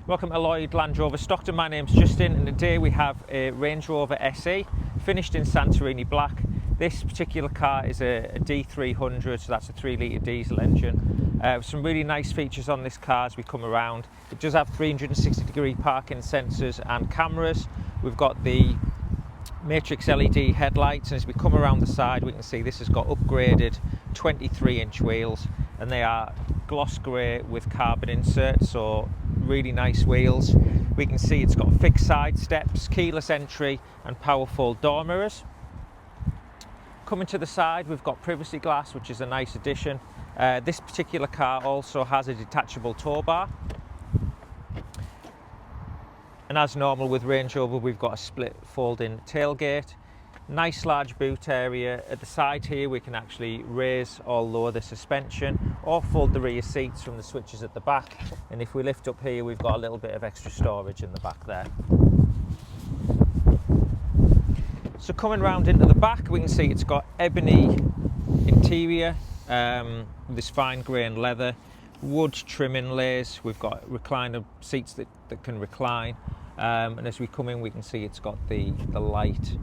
Welcome to Lloyd Land Rover Stockton. My name's Justin, and today we have a Range Rover SE finished in Santorini Black. This particular car is a D300, so that's a 3-litre diesel engine. Some really nice features on this car as we come around. It does have 360-degree parking sensors and cameras. We've got the matrix LED headlights, and as we come around the side we can see this has got upgraded 23-inch wheels, and they are gloss grey with carbon inserts, so really nice wheels. We can see it's got fixed side steps, keyless entry and powerful door mirrors. Coming to the side we've got privacy glass, which is a nice addition. This particular car also has a detachable tow bar. And as normal with Range Rover, we've got a split fold-in tailgate. Nice large boot area. At the side here we can actually raise or lower the suspension or fold the rear seats from the switches at the back. And if we lift up here, we've got a little bit of extra storage in the back there. So coming round into the back, we can see it's got ebony interior, this fine grain leather, wood trim inlays. We've got recliner seats that can recline, and as we come in we can see it's got the light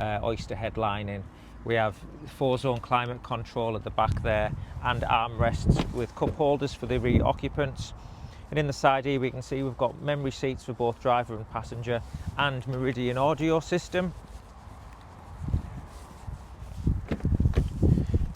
oyster headlining. We have 4-zone climate control at the back there and armrests with cup holders for the rear occupants. And in the side here we can see we've got memory seats for both driver and passenger and Meridian audio system.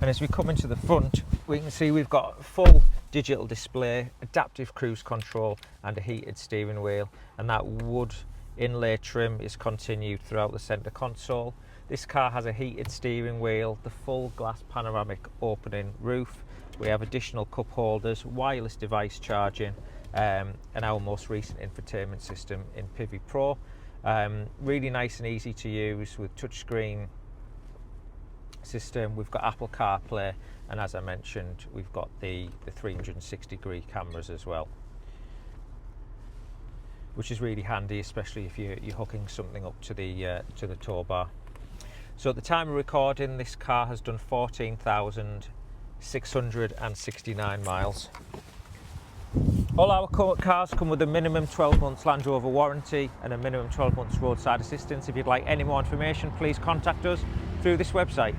And as we come into the front, we can see we've got full digital display, adaptive cruise control and a heated steering wheel, and that wood inlay trim is continued throughout the centre console. This car has a heated steering wheel, the full glass panoramic opening roof. We have additional cup holders, wireless device charging, and our most recent infotainment system in Pivi Pro. Really nice and easy to use with touchscreen system. We've got Apple CarPlay, and as I mentioned we've got the 360-degree cameras as well, which is really handy, especially if you're hooking something up to the tow bar. So at the time of recording, this car has done 14,669 miles. All our cars come with a minimum 12 months Land Rover warranty and a minimum 12 months roadside assistance. If you'd like any more information, please contact us through this website.